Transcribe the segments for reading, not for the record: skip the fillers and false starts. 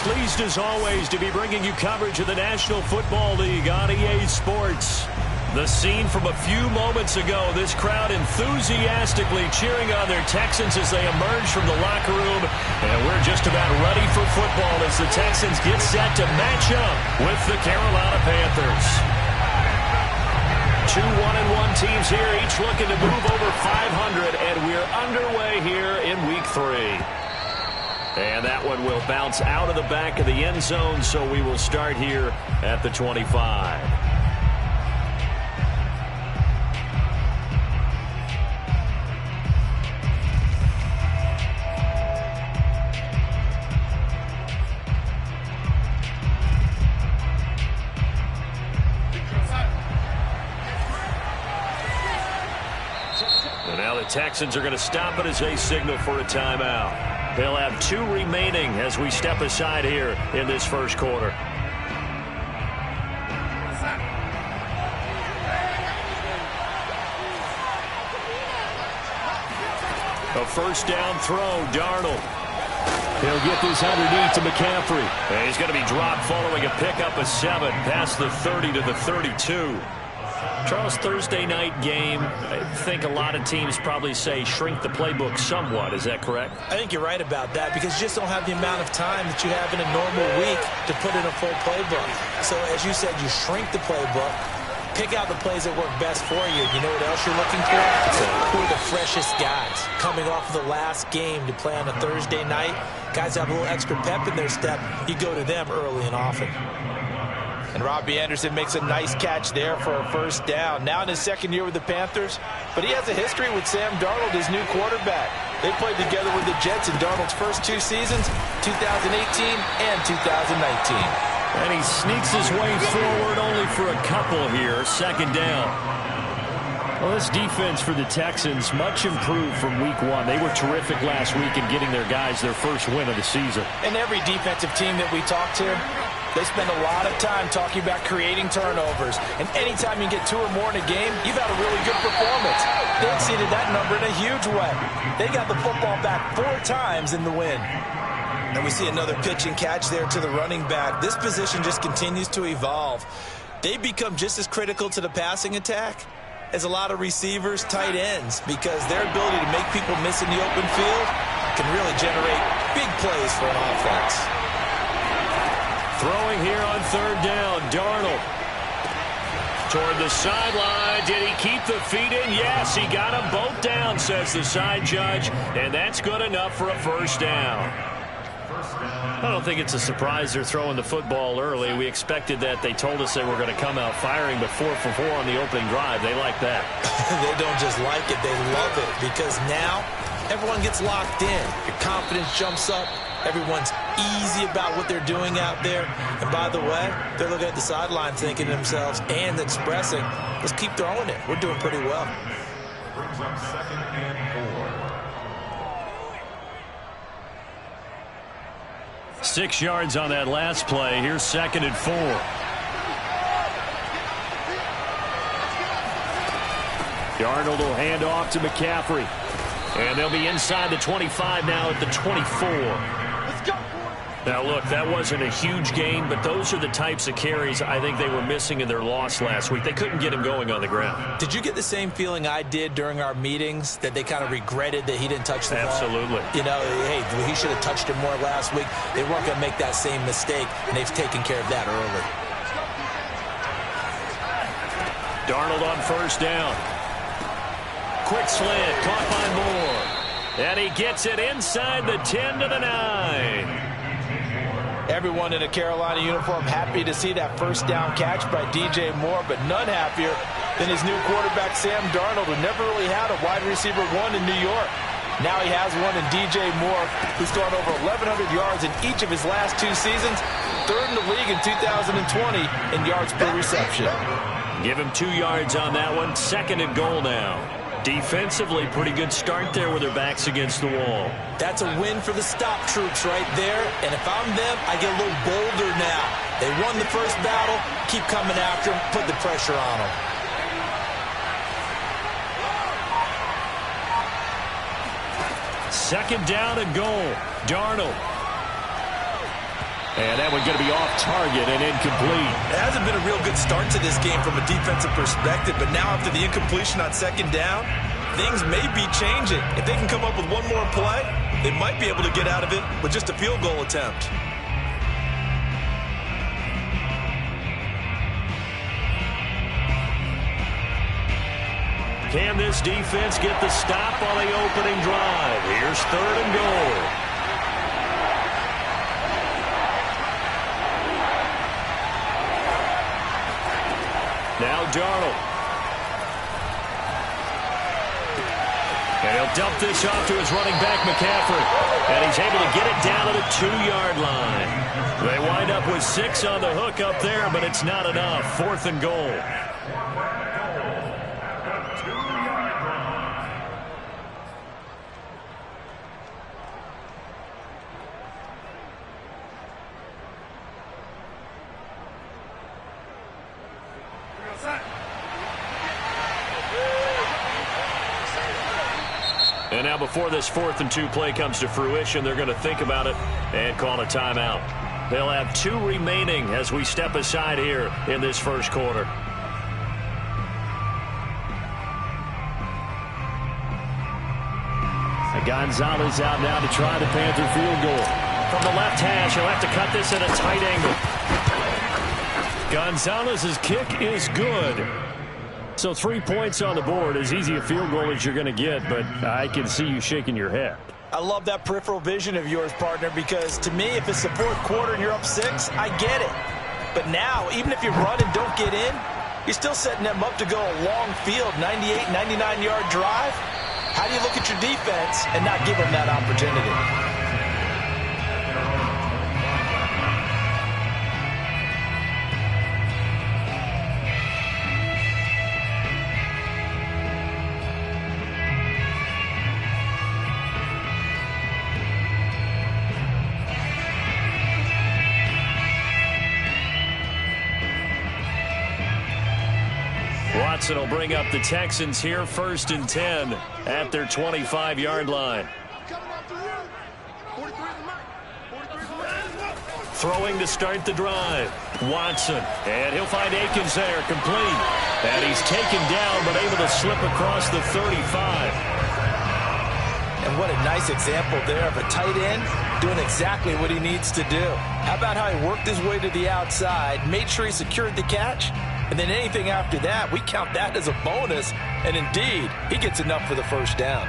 Pleased as always to be bringing you coverage of the National Football League on EA Sports. The scene from a few moments ago, this crowd enthusiastically cheering on their Texans as they emerge from the locker room. And we're just about ready for football as the Texans get set to match up with the Carolina Panthers. Two 1-1 teams here, each looking to move over 500, and we're underway here in Week 3. And that one will bounce out of the back of the end zone, so we will start here at the 25. And now the Texans are going to stop it as they signal for a timeout. They'll have 2 remaining as we step aside here in this first quarter. A first down throw, Darnold. He'll get this underneath to McCaffrey. And he's going to be dropped following a pickup of 7 past the 30 to the 32. Charles, Thursday night game, I think a lot of teams probably say shrink the playbook somewhat. Is that correct? I think you're right about that because you just don't have the amount of time that you have in a normal week to put in a full playbook. So as you said, you shrink the playbook, pick out the plays that work best for you. You know what else you're looking for? Who are the freshest guys coming off of the last game to play on a Thursday night? Guys have a little extra pep in their step. You go to them early and often. And Robbie Anderson makes a nice catch there for a first down. Now in his second year with the Panthers, but he has a history with Sam Darnold, his new quarterback. They played together with the Jets in Darnold's first 2 seasons, 2018 and 2019. And he sneaks his way forward only for a couple here. Second down. Well, this defense for the Texans, much improved from Week 1. They were terrific last week in getting their guys their first win of the season. And every defensive team that we talk to, they spend a lot of time talking about creating turnovers. And anytime you get 2 or more in a game, you've had a really good performance. They exceeded that number in a huge way. They got the football back 4 times in the win. And we see another pitch and catch there to the running back. This position just continues to evolve. They become just as critical to the passing attack as a lot of receivers, tight ends, because their ability to make people miss in the open field can really generate big plays for an offense. Throwing here on third down, Darnold. Toward the sideline. Did he keep the feet in? Yes, he got them both down, says the side judge. And that's good enough for a first down. I don't think it's a surprise they're throwing the football early. We expected that. They told us they were going to come out firing, but 4 for 4 on the opening drive. They like that. They don't just like it, they love it, because now everyone gets locked in. Your confidence jumps up. Everyone's easy about what they're doing out there. And by the way, they're looking at the sideline thinking to themselves and expressing, let's keep throwing it. We're doing pretty well. Brings up 2nd and 4. 6 yards on that last play. Here's 2nd and 4. Darnold will hand off to McCaffrey. And they'll be inside the 25 now at the 24. Now, look, that wasn't a huge gain, but those are the types of carries I think they were missing in their loss last week. They couldn't get him going on the ground. Did you get the same feeling I did during our meetings, that they kind of regretted that he didn't touch the ball? Absolutely. You know, hey, he should have touched it more last week. They weren't going to make that same mistake, and they've taken care of that early. Darnold on first down. Quick slant, caught by Moore. And he gets it inside the 10 to the 9. Everyone in a Carolina uniform happy to see that first down catch by DJ Moore, but none happier than his new quarterback, Sam Darnold, who never really had a wide receiver 1 in New York. Now he has one in DJ Moore, who's gone over 1,100 yards in each of his last 2 seasons, 3rd in the league in 2020 in yards per reception. Give him 2 yards on that one. 2nd and goal now. Defensively, pretty good start there with their backs against the wall. That's a win for the stop troops right there. And if I'm them, I get a little bolder now. They won the first battle. Keep coming after them. Put the pressure on them. Second down and goal. Darnold. And that one going to be off target and incomplete. It hasn't been a real good start to this game from a defensive perspective, but now after the incompletion on second down, things may be changing. If they can come up with one more play, they might be able to get out of it with just a field goal attempt. Can this defense get the stop on the opening drive? Here's 3rd and goal. Now Darnold. And he'll dump this off to his running back, McCaffrey. And he's able to get it down to the 2-yard line. They wind up with 6 on the hook up there, but it's not enough. 4th and goal. And now before this 4th and 2 play comes to fruition, they're going to think about it and call a timeout. They'll have 2 remaining as we step aside here in this first quarter. Gonzalez out now to try the Panther field goal. From the left hash, he'll have to cut this at a tight angle. Gonzalez's kick is good. So 3 points on the board, as easy a field goal as you're going to get, but I can see you shaking your head. I love that peripheral vision of yours, partner, because to me, if it's the 4th quarter and you're up 6, I get it. But now, even if you run and don't get in, you're still setting them up to go a long field, 98, 99-yard drive. How do you look at your defense and not give them that opportunity? Watson will bring up the Texans here, 1st and 10 at their 25-yard line. Throwing to start the drive. Watson, and he'll find Akins there, complete. And he's taken down, but able to slip across the 35. And what a nice example there of a tight end doing exactly what he needs to do. How about how he worked his way to the outside, made sure he secured the catch, and then anything after that, we count that as a bonus. And indeed, he gets enough for the first down.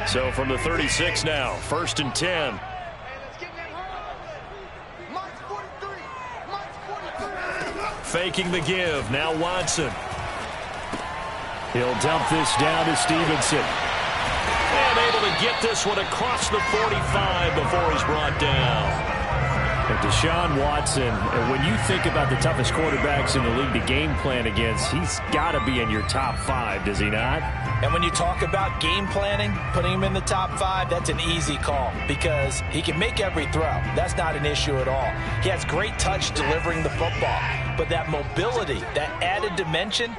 So from the 36 now, 1st and 10. Faking the give. Now Watson. He'll dump this down to Stevenson. And able to get this one across the 45 before he's brought down. And Deshaun Watson, when you think about the toughest quarterbacks in the league to game plan against, he's got to be in your top 5, does he not? And when you talk about game planning, putting him in the top 5, that's an easy call because he can make every throw. That's not an issue at all. He has great touch delivering the football. But that mobility, that added dimension,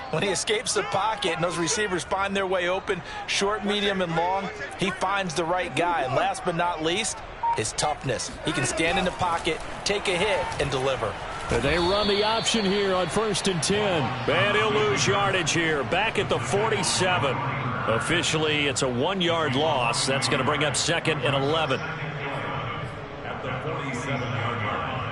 when he escapes the pocket and those receivers find their way open, short, medium, and long, he finds the right guy. And last but not least, his toughness. He can stand in the pocket, take a hit, and deliver. They run the option here on 1st and 10. And he'll lose yardage here, back at the 47. Officially, it's a 1-yard loss. That's going to bring up 2nd and 11. At the 47-yard line.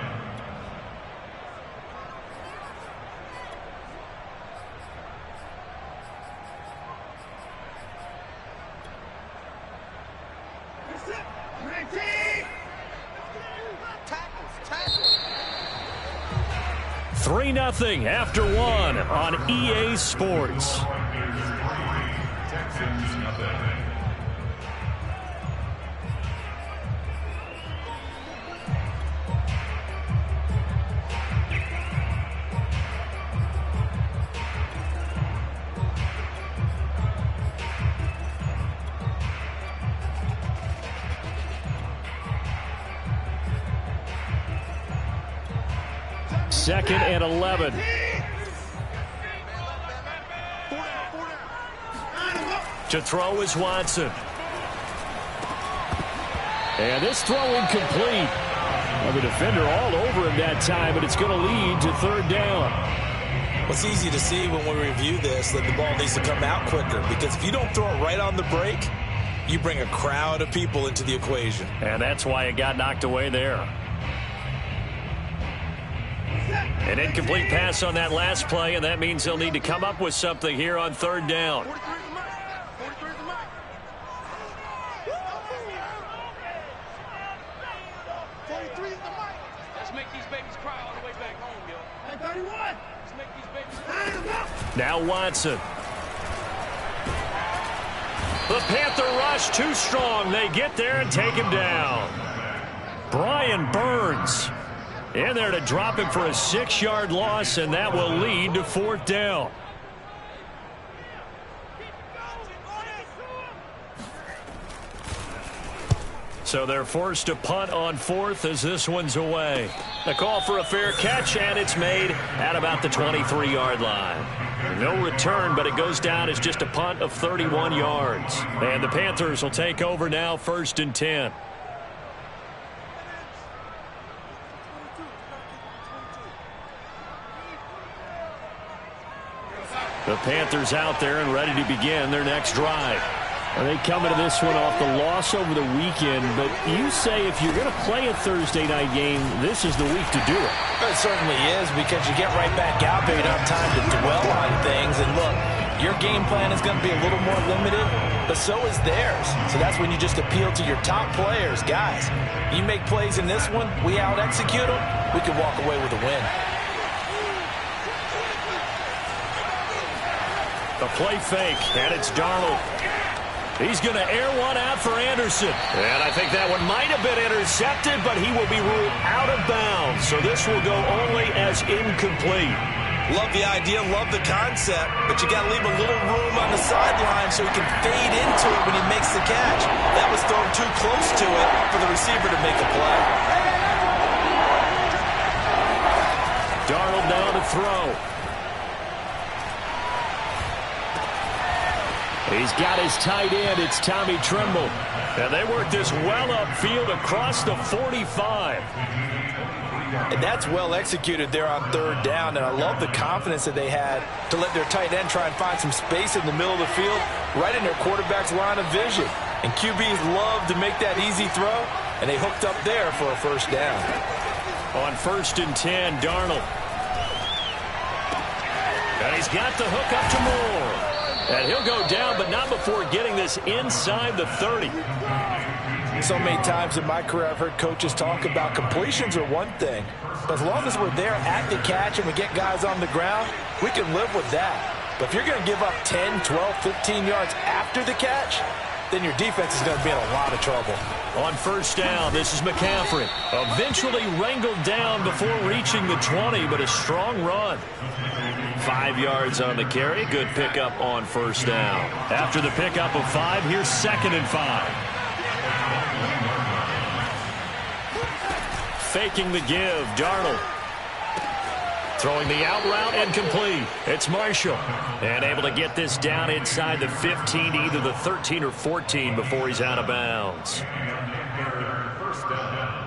Three 3-0 after 1 on EA Sports. Texans nothing. Second and 11. To throw is Watson. And this throw incomplete. Well, the defender all over him that time, but it's going to lead to third down. Well, it's easy to see when we review this that the ball needs to come out quicker, because if you don't throw it right on the break, you bring a crowd of people into the equation. And that's why it got knocked away there. An incomplete pass on that last play, and that means they'll need to come up with something here on third down. Now Watson. The Panther rush too strong. They get there and take him down. Brian Burns in there to drop him for a 6-yard loss, and that will lead to fourth down. So they're forced to punt on fourth as this one's away. A call for a fair catch, and it's made at about the 23-yard line. No return, but it goes down as just a punt of 31 yards. And the Panthers will take over now, 1st and 10. The Panthers out there and ready to begin their next drive. They come into this one off the loss over the weekend, but you say if you're going to play a Thursday night game, this is the week to do it. It certainly is, because you get right back out there. You don't have time to dwell on things. And look, your game plan is going to be a little more limited, but so is theirs. So that's when you just appeal to your top players. Guys, you make plays in this one, we out-execute them, we can walk away with a win. The play fake, and it's Darnold. He's going to air one out for Anderson. And I think that one might have been intercepted, but he will be ruled out of bounds. So this will go only as incomplete. Love the idea, love the concept, but you got to leave a little room on the sideline so he can fade into it when he makes the catch. That was thrown too close to it for the receiver to make a play. Darnold now to throw. He's got his tight end. It's Tommy Tremble. And they work this well upfield across the 45. And that's well executed there on third down. And I love the confidence that they had to let their tight end try and find some space in the middle of the field, right in their quarterback's line of vision. And QBs love to make that easy throw, and they hooked up there for a first down. On 1st and 10, Darnold. And he's got the hook up to Moore. And he'll go down, but not before getting this inside the 30. So many times in my career I've heard coaches talk about completions are one thing, but as long as we're there at the catch and we get guys on the ground, we can live with that. But if you're going to give up 10, 12, 15 yards after the catch, then your defense is going to be in a lot of trouble. On 1st down, this is McCaffrey. Eventually wrangled down before reaching the 20, but a strong run. 5 yards on the carry. Good pickup on 1st down. After the pickup of 5, here's 2nd and 5. Faking the give, Darnold. Throwing the out route and complete. It's Marshall. And able to get this down inside the 15, either the 13 or 14 before he's out of bounds. First down.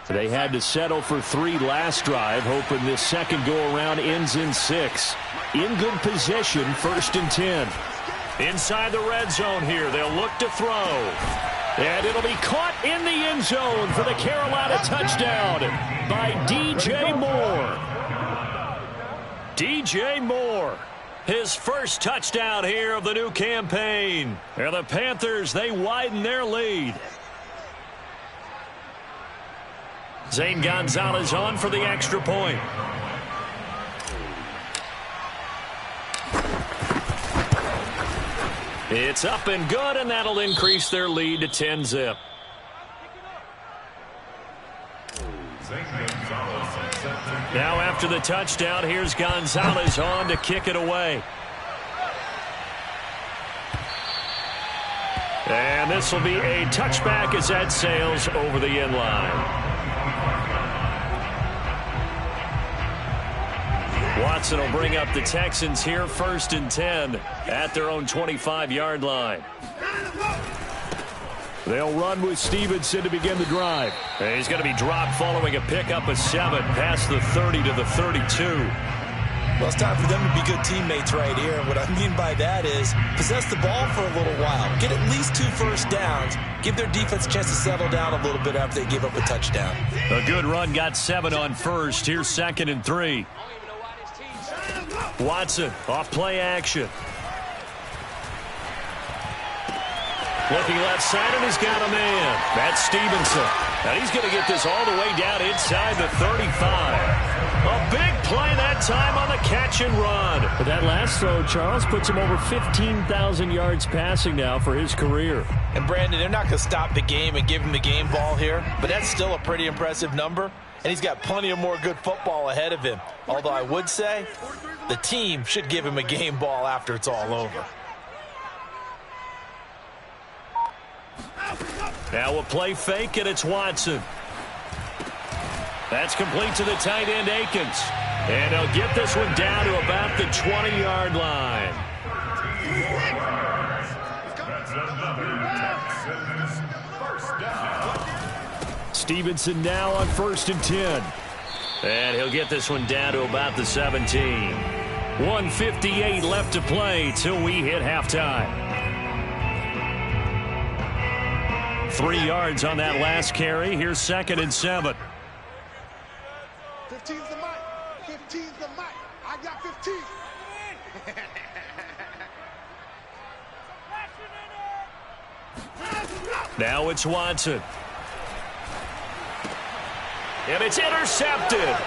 They had to settle for 3 last drive, hoping this second go-around ends in 6. In good position, 1st and 10. Inside the red zone here, they'll look to throw. And it'll be caught in the end zone for the Carolina touchdown by DJ Moore. DJ Moore, his first touchdown here of the new campaign. And the Panthers, they widen their lead. Zane Gonzalez on for the extra point. It's up and good, and that'll increase their lead to 10-zip. Now after the touchdown, here's Gonzalez on to kick it away. And this will be a touchback as that sails over the end line. Watson will bring up the Texans here 1st and 10 at their own 25-yard line. They'll run with Stevenson to begin the drive. And he's going to be dropped following a pickup of 7 past the 30 to the 32. Well, it's time for them to be good teammates right here. And what I mean by that is possess the ball for a little while. Get at least 2 first downs. Give their defense a chance to settle down a little bit after they give up a touchdown. A good run got 7 on first. Here's 2nd and 3. Watson off play action. Looking left side, and he's got a man. That's Stevenson. And he's going to get this all the way down inside the 35. A big play that time on the catch and run. But that last throw, Charles, puts him over 15,000 yards passing now for his career. And, Brandon, they're not going to stop the game and give him the game ball here, but that's still a pretty impressive number, and he's got plenty of more good football ahead of him. Although I would say the team should give him a game ball after it's all over. Now a play fake, and it's Watson. That's complete to the tight end, Akins. And he'll get this one down to about the 20-yard line. Stevenson now on 1st and 10. And he'll get this one down to about the 17. 1:58 left to play till we hit halftime. 3 yards on that last carry. Here's 2nd and 7. 15's the mic. 15's the mic. I got 15. Now it's Watson. And it's intercepted.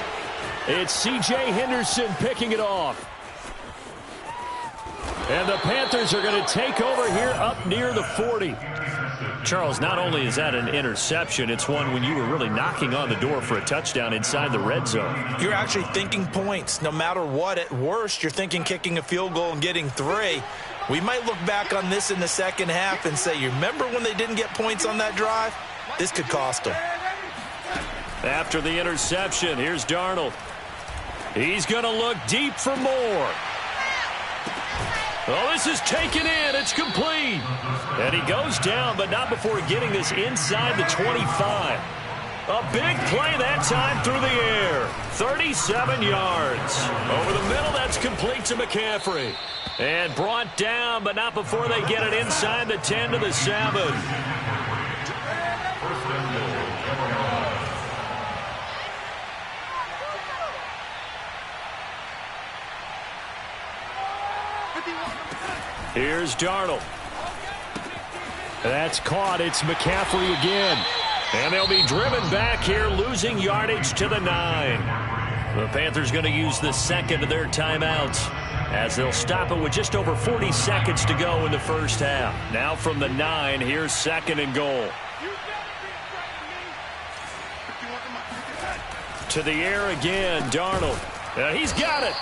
It's C.J. Henderson picking it off. And the Panthers are going to take over here up near the 40. Charles, not only is that an interception, it's one when you were really knocking on the door for a touchdown inside the red zone. You're actually thinking points. No matter what, at worst, you're thinking kicking a field goal and getting 3. We might look back on this in the second half and say, you remember when they didn't get points on that drive? This could cost them. After the interception, here's Darnold. He's going to look deep for more. Oh, this is taken in. It's complete. And he goes down, but not before getting this inside the 25. A big play that time through the air. 37 yards. Over the middle, that's complete to McCaffrey. And brought down, but not before they get it inside the 10 to the 7. Here's Darnold. That's caught. It's McCaffrey again. And they'll be driven back here, losing yardage to the 9. The Panthers going to use the second of their timeouts as they'll stop it with just over 40 seconds to go in the first half. Now from the 9, here's 2nd and goal. To the air again, Darnold. He's got it.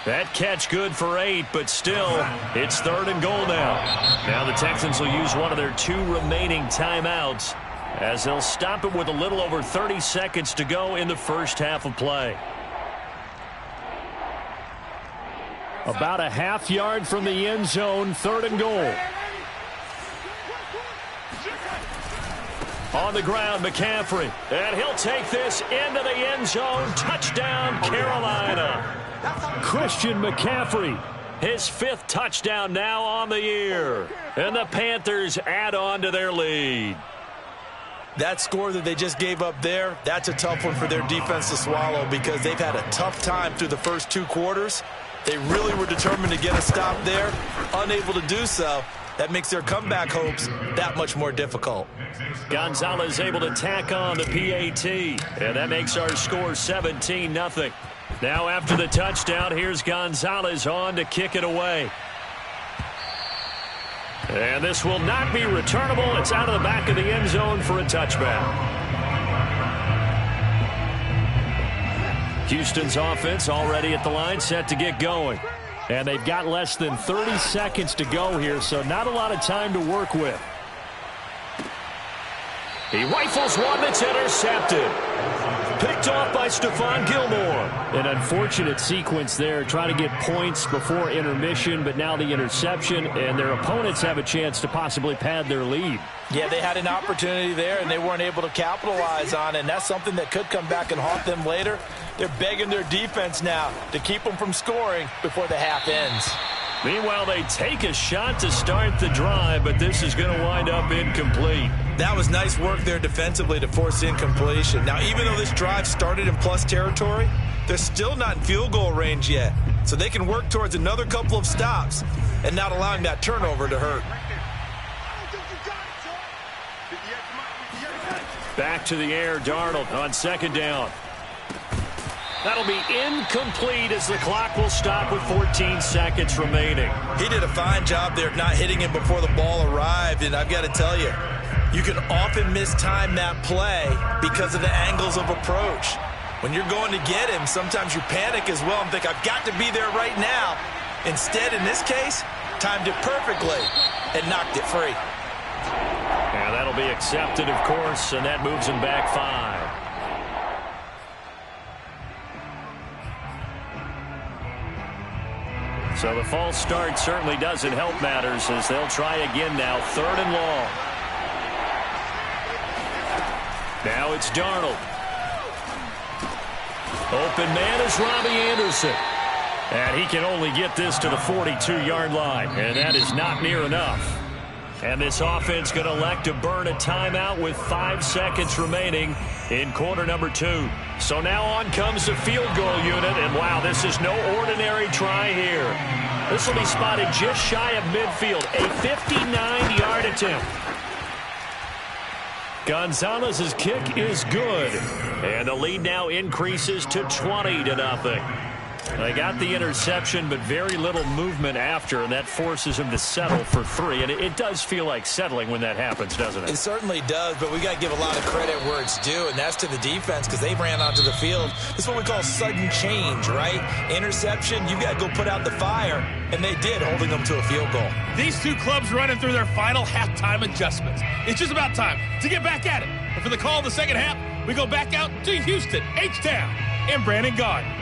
That catch good for 8, but still, it's 3rd and goal now. Now the Texans will use one of their 2 remaining timeouts as they'll stop it with a little over 30 seconds to go in the first half of play. About a half yard from the end zone, 3rd and goal. On the ground, McCaffrey. And he'll take this into the end zone. Touchdown, Carolina. Christian McCaffrey. His 5th touchdown now on the year. And the Panthers add on to their lead. That score that they just gave up there, that's a tough one for their defense to swallow because they've had a tough time through the first 2 quarters. They really were determined to get a stop there, unable to do so. That makes their comeback hopes that much more difficult. Gonzalez able to tack on the PAT, and that makes our score 17-0. Now after the touchdown, here's Gonzalez on to kick it away. And this will not be returnable. It's out of the back of the end zone for a touchback. Houston's offense already at the line, set to get going. And they've got less than 30 seconds to go here, so not a lot of time to work with. He rifles one that's intercepted. picked off by Stephon Gilmore. An unfortunate sequence there, trying to get points before intermission, but now the interception, and their opponents have a chance to possibly pad their lead. Yeah, they had an opportunity there, and they weren't able to capitalize on it, and that's something that could come back and haunt them later. They're begging their defense now to keep them from scoring before the half ends. Meanwhile, they take a shot to start the drive, but this is going to wind up incomplete. That was nice work there defensively to force incompletion. Now, even though this drive started in plus territory, they're still not in field goal range yet. So they can work towards another couple of stops and not allowing that turnover to hurt. Back to the air, Darnold on second down. That'll be incomplete as the clock will stop with 14 seconds remaining. He did a fine job there of not hitting him before the ball arrived, and I've got to tell you, you can often mistime that play because of the angles of approach. When you're going to get him, sometimes you panic as well and think, I've got to be there right now. Instead, in this case, timed it perfectly and knocked it free. Yeah, that'll be accepted, of course, and that moves him back 5. So the false start certainly doesn't help matters as they'll try again now. 3rd and long. Now it's Darnold. Open man is Robbie Anderson. And he can only get this to the 42-yard line. And that is not near enough. And this offense going to elect to burn a timeout with 5 seconds remaining in quarter number 2. So now on comes the field goal unit, and wow, this is no ordinary try here. This will be spotted just shy of midfield, a 59-yard attempt. Gonzalez's kick is good, and the lead now increases to 20-0. They got the interception, but very little movement after, and that forces him to settle for 3. And it does feel like settling when that happens, doesn't it? It certainly does, but we got to give a lot of credit where it's due, and that's to the defense because they ran onto the field. This is what we call sudden change, right? Interception, you got to go put out the fire, and they did, holding them to a field goal. These two clubs running through their final halftime adjustments. It's just about time to get back at it. And for the call of the second half, we go back out to Houston, H-Town, and Brandon Gaudin.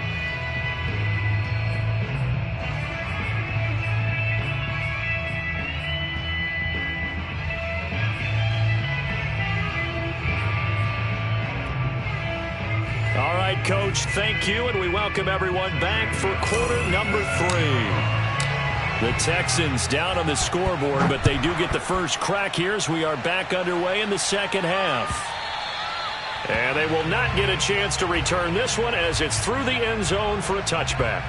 All right, Coach, thank you, and we welcome everyone back for quarter number 3. The Texans down on the scoreboard, but they do get the first crack here as we are back underway in the second half. And they will not get a chance to return this one as it's through the end zone for a touchback.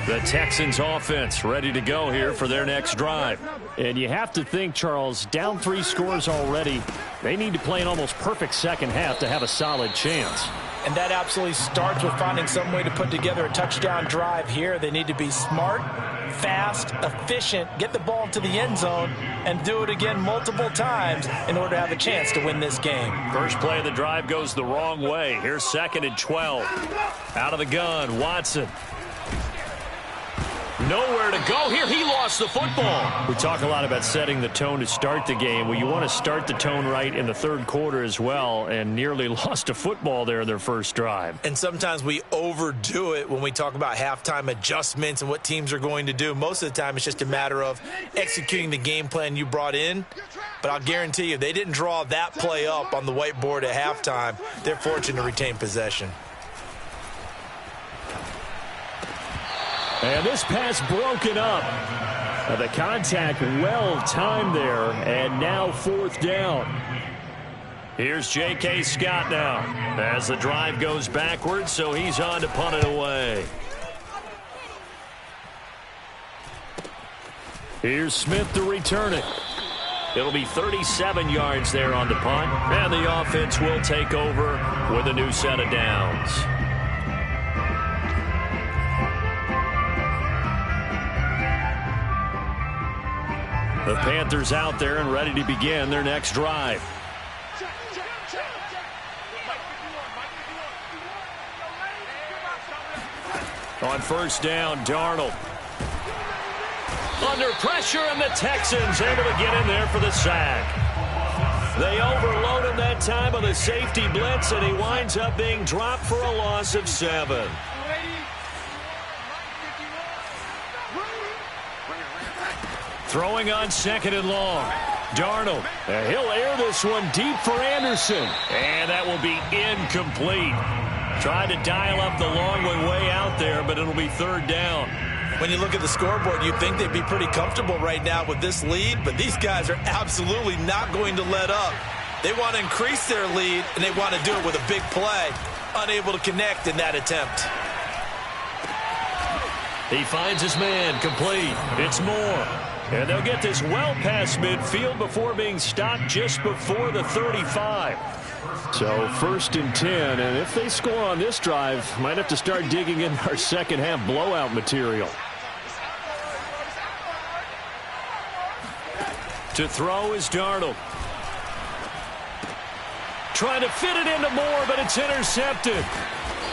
The Texans offense ready to go here for their next drive. And you have to think, Charles, down 3 scores already. They need to play an almost perfect second half to have a solid chance. And that absolutely starts with finding some way to put together a touchdown drive here. They need to be smart, fast, efficient, get the ball to the end zone, and do it again multiple times in order to have a chance to win this game. First play of the drive goes the wrong way. Here's 2nd and 12. Out of the gun, Watson. Nowhere to go here. He lost the football. We talk a lot about setting the tone to start the game. Well, you want to start the tone right in the 3rd quarter as well, and nearly lost a football there in their first drive. And sometimes we overdo it when we talk about halftime adjustments and what teams are going to do. Most of the time, it's just a matter of executing the game plan you brought in. But I'll guarantee you, they didn't draw that play up on the whiteboard at halftime. They're fortunate to retain possession. And this pass broken up. The contact well timed there, and now 4th down. Here's J.K. Scott now as the drive goes backwards, so he's on to punt it away. Here's Smith to return it. It'll be 37 yards there on the punt, and the offense will take over with a new set of downs. The Panthers out there and ready to begin their next drive. On 1st down, Darnold. Under pressure, and the Texans able to get in there for the sack. They overload him that time on the safety blitz, and he winds up being dropped for a loss of 7. Throwing on 2nd and long. Darnold. He'll air this one deep for Anderson. And that will be incomplete. Tried to dial up the long one way out there, but it'll be 3rd down. When you look at the scoreboard, you'd think they'd be pretty comfortable right now with this lead, but these guys are absolutely not going to let up. They want to increase their lead, and they want to do it with a big play. Unable to connect in that attempt. He finds his man, complete. It's Moore. And they'll get this well past midfield before being stopped just before the 35. So 1st and 10, and if they score on this drive, might have to start digging in our second half blowout material. To throw is Darnold. Trying to fit it into Moore, but it's intercepted.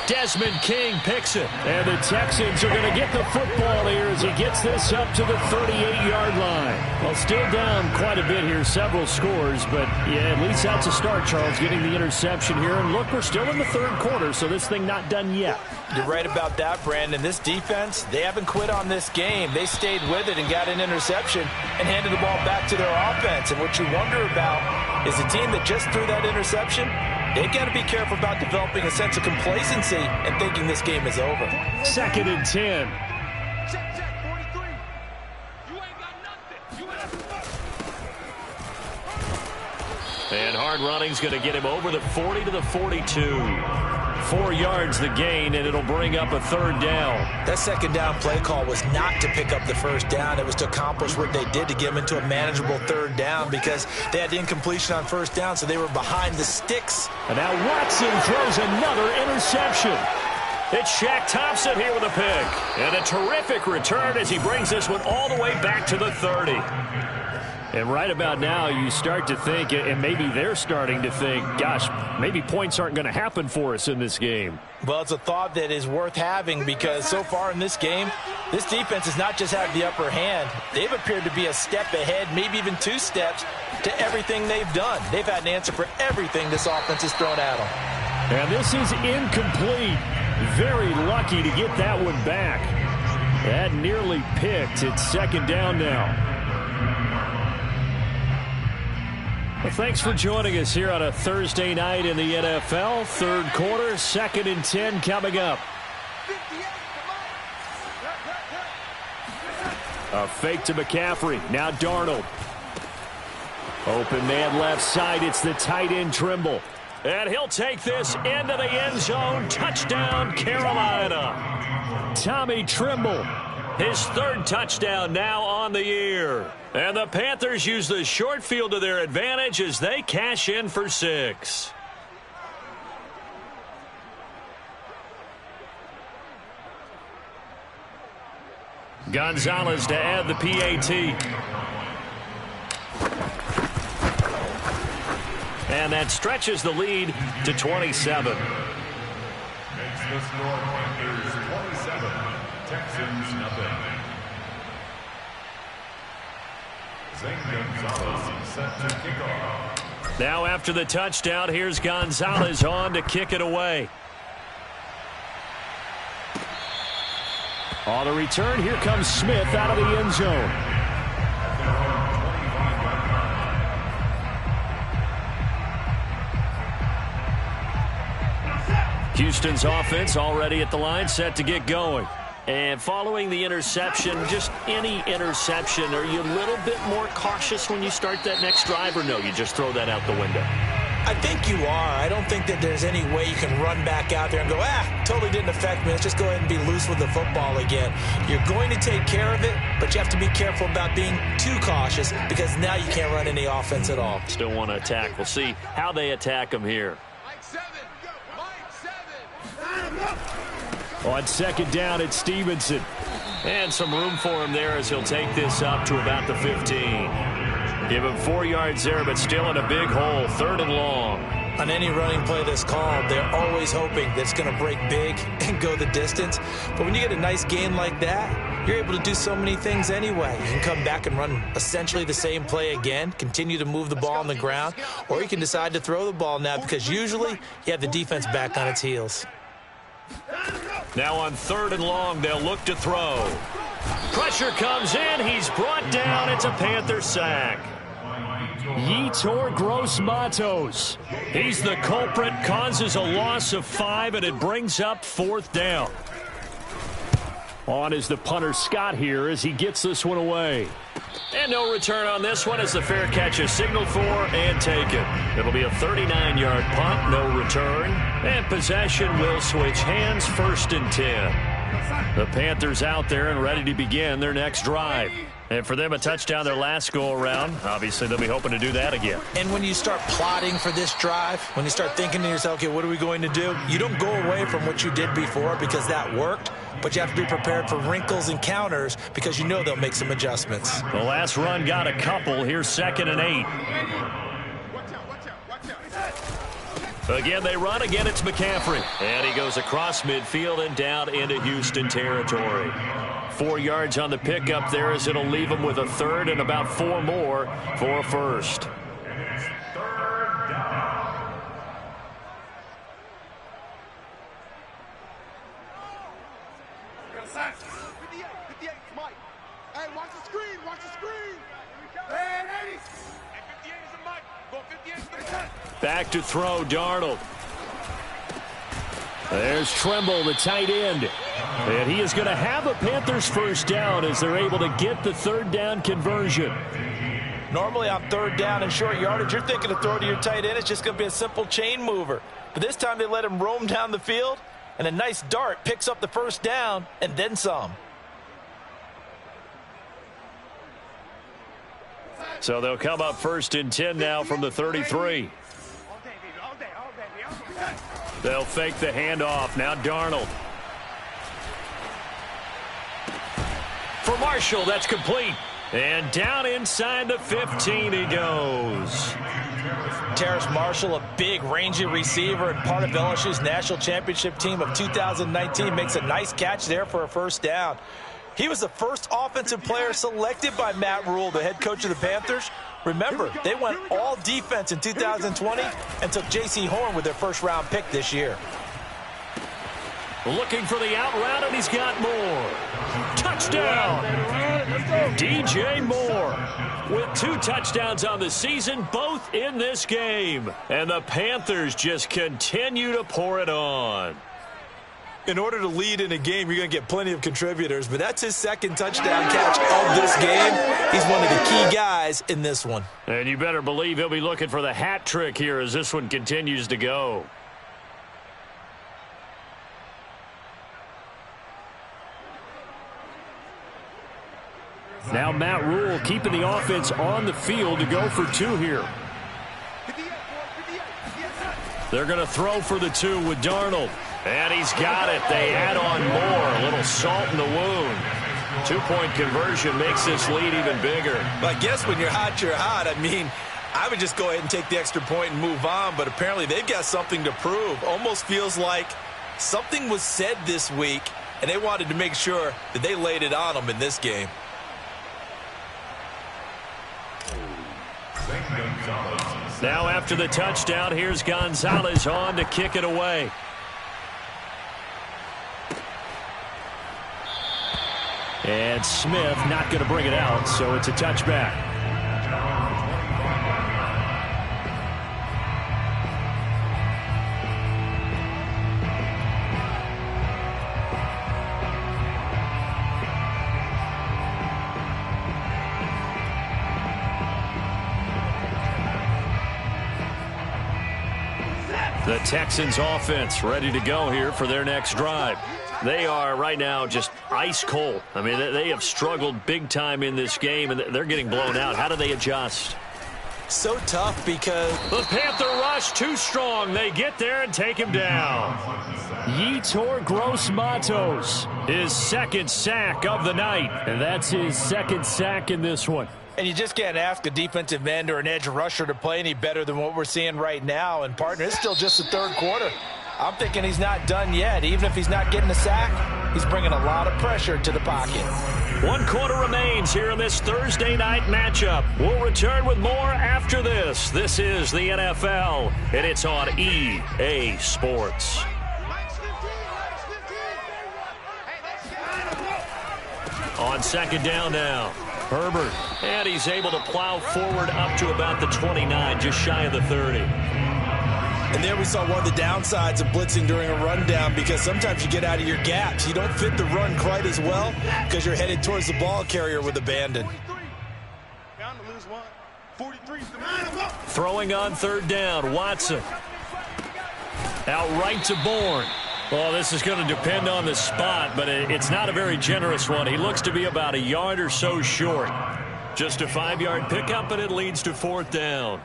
Desmond King picks it. And the Texans are going to get the football here as he gets this up to the 38-yard line. Well, still down quite a bit here, several scores, but yeah, at least that's a start, Charles, getting the interception here. And look, we're still in the 3rd quarter, so this thing not done yet. You're right about that, Brandon. This defense, they haven't quit on this game. They stayed with it and got an interception and handed the ball back to their offense. And what you wonder about is a team that just threw that interception, they've got to be careful about developing a sense of complacency and thinking this game is over. 2nd and 10. And hard running's going to get him over the 40 to the 42. 4 yards the gain, and it'll bring up a 3rd down. That 2nd down play call was not to pick up the 1st down. It was to accomplish what they did to get them into a manageable 3rd down because they had the incompletion on 1st down, so they were behind the sticks. And now Watson throws another interception. It's Shaq Thompson here with a pick. And a terrific return as he brings this one all the way back to the 30. And right about now, you start to think, and maybe they're starting to think, gosh, maybe points aren't going to happen for us in this game. Well, it's a thought that is worth having because so far in this game, this defense has not just had the upper hand. They've appeared to be a step ahead, maybe even 2 steps to everything they've done. They've had an answer for everything this offense has thrown at them. And this is incomplete. Very lucky to get that one back. That nearly picked. It's 2nd down now. Well, thanks for joining us here on a Thursday night in the NFL. 3rd quarter, 2nd and 10 coming up. A fake to McCaffrey. Now Darnold. Open man left side. It's the tight end Trimble. And he'll take this into the end zone. Touchdown, Carolina. Tommy Trimble. His 3rd touchdown now on the year. And the Panthers use the short field to their advantage as they cash in for 6. Gonzalez to add the PAT. And that stretches the lead to 27. Makes the score Panthers 27, Texans nothing. Zane Gonzalez set to kick off. Now after the touchdown, here's Gonzalez on to kick it away. On the return, here comes Smith out of the end zone. Houston's offense already at the line, set to get going. And following the interception, just any interception, are you a little bit more cautious when you start that next drive, or no, you just throw that out the window? I think you are. I don't think that there's any way you can run back out there and go, totally didn't affect me. Let's just go ahead and be loose with the football again. You're going to take care of it, but you have to be careful about being too cautious because now you can't run any offense at all. Still want to attack. We'll see how they attack them here. On 2nd down, it's Stevenson. And some room for him there as he'll take this up to about the 15. Give him 4 yards there, but still in a big hole. 3rd and long. On any running play that's called, they're always hoping that it's going to break big and go the distance. But when you get a nice gain like that, you're able to do so many things anyway. You can come back and run essentially the same play again, continue to move the ball on the ground, or you can decide to throw the ball now because usually you have the defense back on its heels. Now on 3rd and long, they'll look to throw. Pressure comes in. He's brought down. It's a Panther sack. Yetur Gross-Matos. He's the culprit, causes a loss of 5, and it brings up 4th down. On is the punter Scott here as he gets this one away. And no return on this one as the fair catch is signaled for and taken. It'll be a 39-yard punt, no return. And possession will switch hands, 1st and 10. The Panthers out there and ready to begin their next drive. And for them, a touchdown their last go-around. Obviously, they'll be hoping to do that again. And when you start plotting for this drive, when you start thinking to yourself, okay, what are we going to do? You don't go away from what you did before because that worked, but you have to be prepared for wrinkles and counters because you know they'll make some adjustments. The last run got a couple. Here's 2nd and 8. Again, they run. Again, it's McCaffrey. And he goes across midfield and down into Houston territory. 4 yards on the pickup there as it'll leave him with a 3rd and about 4 more for a 1st. Hey, watch the screen, watch the screen. Back to throw, Darnold. There's Tremble, the tight end. And he is going to have a Panthers 1st down as they're able to get the 3rd down conversion. Normally on 3rd down and short yardage, you're thinking to throw to your tight end. It's just going to be a simple chain mover. But this time they let him roam down the field, and a nice dart picks up the 1st down and then some. So they'll come up 1st and 10 now from the 33. They'll fake the handoff. Now Darnold. For Marshall, that's complete. And down inside the 15 he goes. Terrace Marshall, a big, rangy receiver and part of LSU's national championship team of 2019, makes a nice catch there for a 1st down. He was the first offensive player selected by Matt Rule, the head coach of the Panthers. Remember, they went all defense in 2020 and took J.C. Horn with their 1st-round pick this year. Looking for the out route, and he's got more. Touchdown! DJ Moore with 2 touchdowns on the season, both in this game. And the Panthers just continue to pour it on. In order to lead in a game, you're going to get plenty of contributors, but that's his 2nd touchdown catch of this game. He's one of the key guys in this one. And you better believe he'll be looking for the hat trick here as this one continues to go. Now Matt Rule keeping the offense on the field to go for 2 here. They're going to throw for the 2 with Darnold. And he's got it. They add on more. A little salt in the wound. 2-point conversion makes this lead even bigger. But I guess when you're hot, you're hot. I mean, I would just go ahead and take the extra point and move on. But apparently they've got something to prove. Almost feels like something was said this week, and they wanted to make sure that they laid it on them in this game. Now after the touchdown, here's Gonzalez on to kick it away. And Smith not going to bring it out, so it's a touchback. The Texans offense ready to go here for their next drive. They are right now just ice cold. I mean, they have struggled big time in this game, and they're getting blown out. How do they adjust? So tough because the Panther rush too strong. They get there and take him down. Yetur Gross-Matos, his 2nd sack of the night, and that's his 2nd sack in this one. And you just can't ask a defensive end or an edge rusher to play any better than what we're seeing right now. And, partner, it's still just the 3rd quarter. I'm thinking he's not done yet. Even if he's not getting a sack, he's bringing a lot of pressure to the pocket. 1 quarter remains here in this Thursday night matchup. We'll return with more after this. This is the NFL, and it's on EA Sports. On second down now, Herbert. And he's able to plow forward up to about the 29, just shy of the 30. And there we saw one of the downsides of blitzing during a rundown, because sometimes you get out of your gaps. You don't fit the run quite as well because you're headed towards the ball carrier with abandon. Throwing on third down, Watson. Out right to Bourne. Well, this is going to depend on the spot, but it's not a very generous one. He looks to be about a yard or so short. Just a 5-yard pickup, and it leads to fourth down.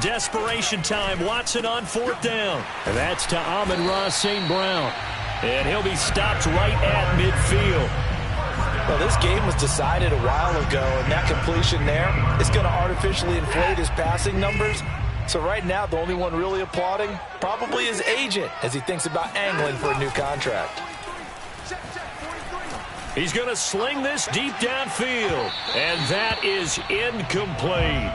Desperation time. Watson on fourth down. And that's to Amon-Ra St. Brown. And he'll be stopped right at midfield. Well, this game was decided a while ago, and that completion there is going to artificially inflate his passing numbers. So right now, the only one really applauding probably his agent as he thinks about angling for a new contract. He's going to sling this deep downfield, and that is incomplete.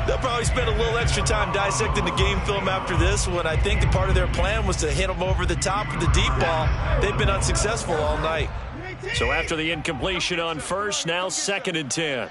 They'll probably spend a little extra time dissecting the game film after this one. I think the part of their plan was to hit him over the top with the deep ball. They've been unsuccessful all night. So after the incompletion on first, now 2nd and 10.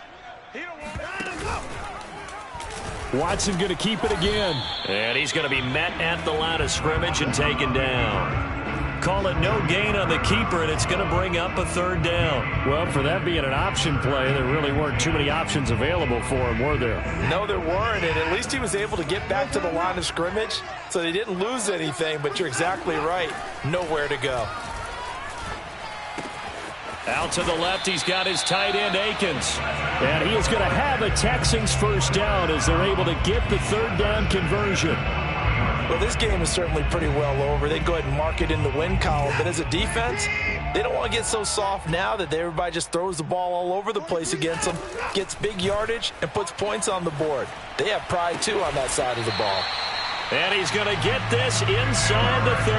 Watson going to keep it again. And he's going to be met at the line of scrimmage and taken down. Call it no gain on the keeper, and it's going to bring up a third down. Well, for that being an option play, there really weren't too many options available for him, were there? No, there weren't, and at least he was able to get back to the line of scrimmage, so they didn't lose anything, but you're exactly right. Nowhere to go. Out to the left, he's got his tight end, Akins. And he is going to have a Texans first down as they're able to get the third down conversion. Well, this game is certainly pretty well over. They go ahead and mark it in the win column. But as a defense, they don't want to get so soft now that everybody just throws the ball all over the place against them, gets big yardage, and puts points on the board. They have pride, too, on that side of the ball. And he's going to get this inside the 30.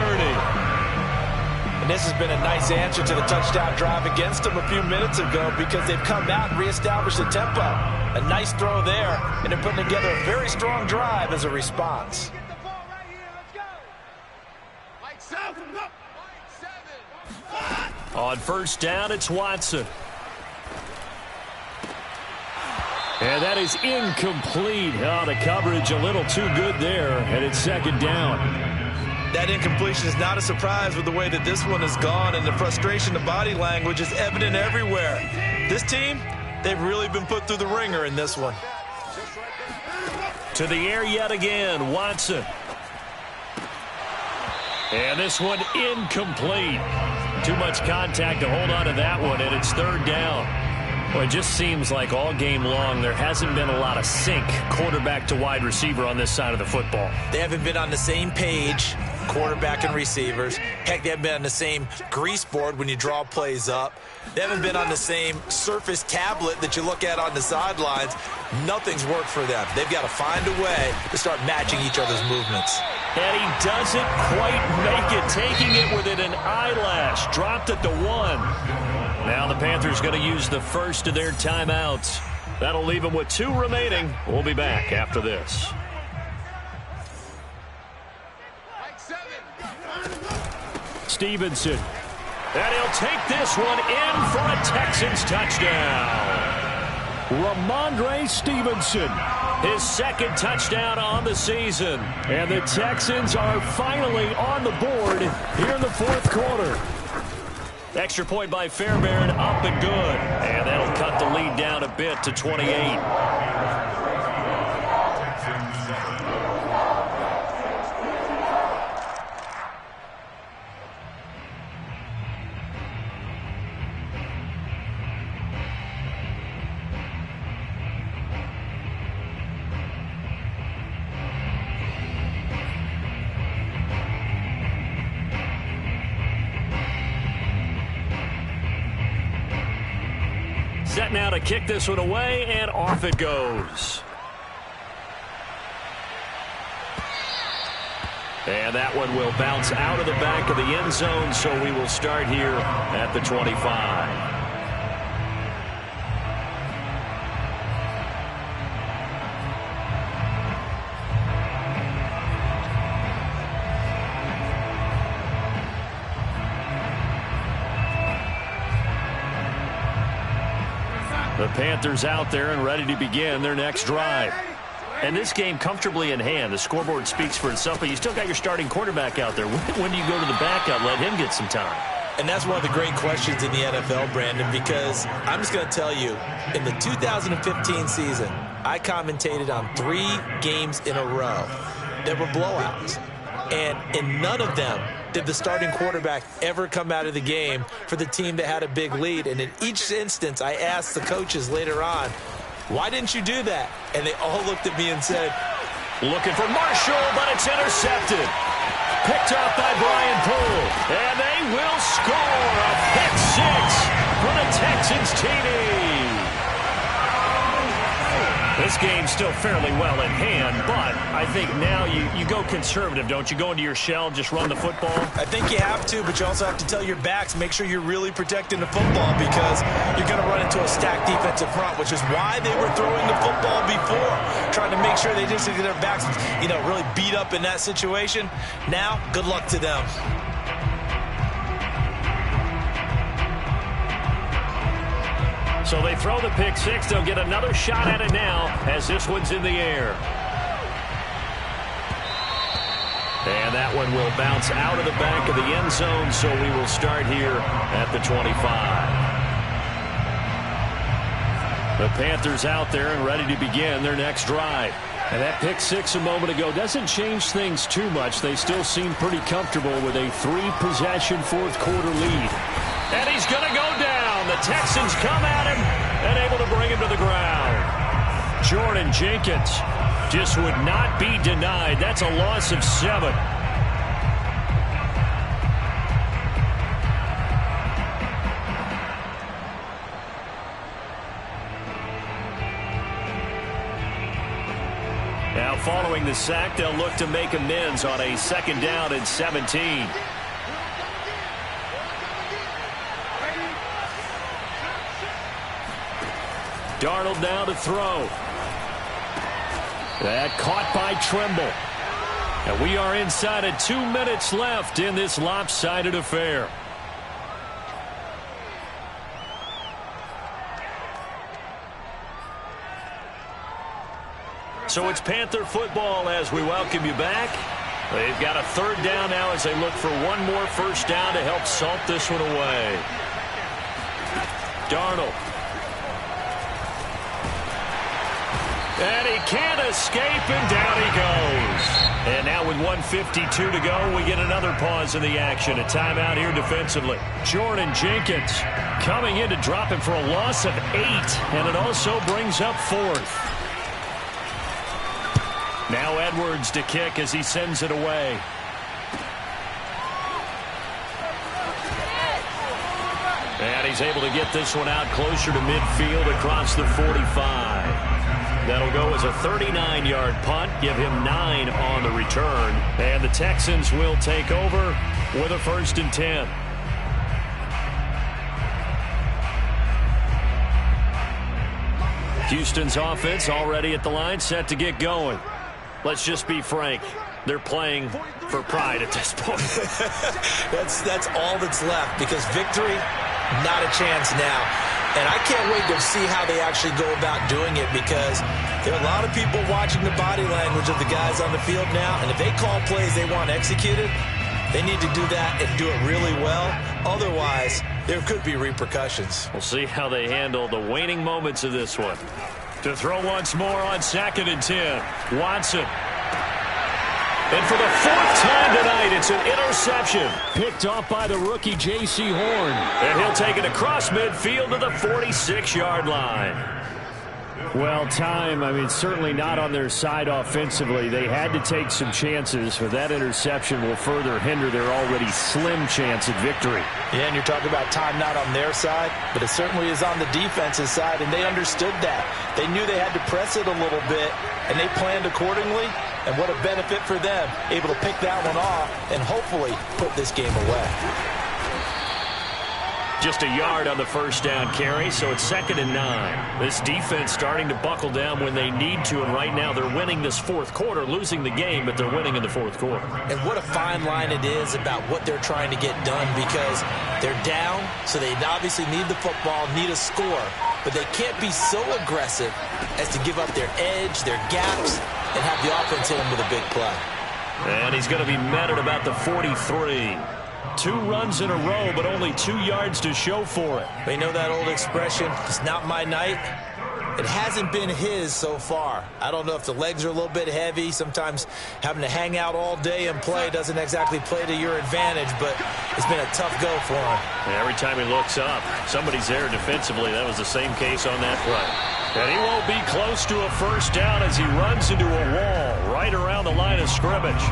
And this has been a nice answer to the touchdown drive against them a few minutes ago, because they've come out and reestablished the tempo. A nice throw there, and they're putting together a very strong drive as a response. On first down, it's Watson. And that is incomplete. Oh, the coverage a little too good there, and it's second down. That incompletion is not a surprise with the way that this one has gone, and the frustration, the body language is evident everywhere. This team, they've really been put through the ringer in this one. To the air yet again, Watson. And this one incomplete. Too much contact to hold on to that one, and it's third down. Well, it just seems like all game long there hasn't been a lot of sync quarterback to wide receiver on this side of the football. They haven't been on the same page, quarterback and receivers. Heck, they haven't been on the same grease board when you draw plays up. They haven't been on the same Surface tablet that you look at on the sidelines. Nothing's worked for them. They've got to find a way to start matching each other's movements. And he doesn't quite make it, taking it within an eyelash. Dropped at the 1. Now the Panthers going to use the first of their timeouts. That'll leave them with 2 remaining. We'll be back after this. Stevenson. And he'll take this one in for a Texans touchdown. Ramondre Stevenson. His second touchdown on the season. And the Texans are finally on the board here in the fourth quarter. Extra point by Fairbairn, up and good. And that'll cut the lead down a bit to 28. Set now to kick this one away, and off it goes. And that one will bounce out of the back of the end zone, so we will start here at the 25. The Panthers out there and ready to begin their next drive. And this game comfortably in hand. The scoreboard speaks for itself, but you still got your starting quarterback out there. When do you go to the backup, let him get some time? And that's one of the great questions in the NFL, Brandon, because I'm just going to tell you, in the 2015 season, I commentated on 3 games in a row that were blowouts. And in none of them did the starting quarterback ever come out of the game for the team that had a big lead. And in each instance, I asked the coaches later on, why didn't you do that? And they all looked at me and said, looking for Marshall, but it's intercepted. Picked up by Brian Poole. And they will score a pick 6 for the Texans TD. This game's still fairly well in hand, but I think now you go conservative, don't you? Go into your shell, just run the football? I think you have to, but you also have to tell your backs, make sure you're really protecting the football because you're going to run into a stacked defensive front, which is why they were throwing the football before, trying to make sure they just get their backs, really beat up in that situation. Now, good luck to them. So they throw the pick 6. They'll get another shot at it now as this one's in the air. And that one will bounce out of the back of the end zone, so we will start here at the 25. The Panthers out there and ready to begin their next drive. And that pick 6 a moment ago doesn't change things too much. They still seem pretty comfortable with a 3-possession fourth-quarter lead. And he's going to go down. The Texans come at him and able to bring him to the ground. Jordan Jenkins just would not be denied. That's a loss of 7. Now following the sack, they'll look to make amends on a 2nd down and 17. Darnold now to throw. That caught by Trimble. And we are inside of 2 minutes left in this lopsided affair. So it's Panther football as we welcome you back. They've got a 3rd down now as they look for one more first down to help salt this one away. Darnold. And he can't escape, and down he goes. And now with 1:52 to go, we get another pause in the action. A timeout here defensively. Jordan Jenkins coming in to drop him for a loss of 8, and it also brings up 4th. Now Edwards to kick as he sends it away. And he's able to get this one out closer to midfield across the 45. That'll go as a 39-yard punt, give him 9 on the return. And the Texans will take over with a 1st and 10. Houston's offense already at the line, set to get going. Let's just be frank. They're playing for pride at this point. That's all that's left because victory, not a chance now. And I can't wait to see how they actually go about doing it because there are a lot of people watching the body language of the guys on the field now. And if they call plays they want executed, they need to do that and do it really well. Otherwise, there could be repercussions. We'll see how they handle the waning moments of this one. To throw once more on 2nd and 10. Watson. And for the 4th time tonight, it's an interception. Picked off by the rookie J.C. Horn. And he'll take it across midfield to the 46-yard line. Well, time, certainly not on their side offensively. They had to take some chances, but that interception will further hinder their already slim chance at victory. Yeah, and you're talking about time not on their side, but it certainly is on the defense's side, and they understood that. They knew they had to press it a little bit, and they planned accordingly, and what a benefit for them, able to pick that one off and hopefully put this game away. Just a yard on the first down carry, so it's 2nd and 9. This defense starting to buckle down when they need to, and right now they're winning this fourth quarter, losing the game, but they're winning in the fourth quarter. And what a fine line it is about what they're trying to get done, because they're down, so they obviously need the football, need a score, but they can't be so aggressive as to give up their edge, their gaps, and have the offense hit them with a big play. And he's going to be met at about the 43. 2 runs in a row, but only 2 yards to show for it. They know that old expression, it's not my night. It hasn't been his so far. I don't know if the legs are a little bit heavy. Sometimes having to hang out all day and play doesn't exactly play to your advantage, but it's been a tough go for him. And every time he looks up, somebody's there defensively. That was the same case on that play. And he won't be close to a first down as he runs into a wall right around the line of scrimmage.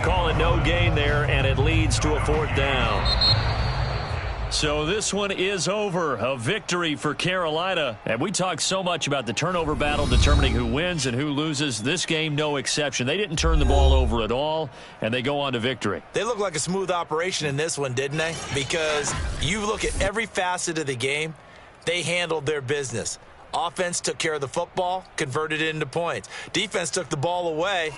Call it no gain there, and it leads to a 4th down. So this one is over. A victory for Carolina. And we talked so much about the turnover battle determining who wins and who loses. This game, no exception. They didn't turn the ball over at all, and they go on to victory. They look like a smooth operation in this one, didn't they? Because you look at every facet of the game, they handled their business. Offense took care of the football, converted it into points. Defense took the ball away.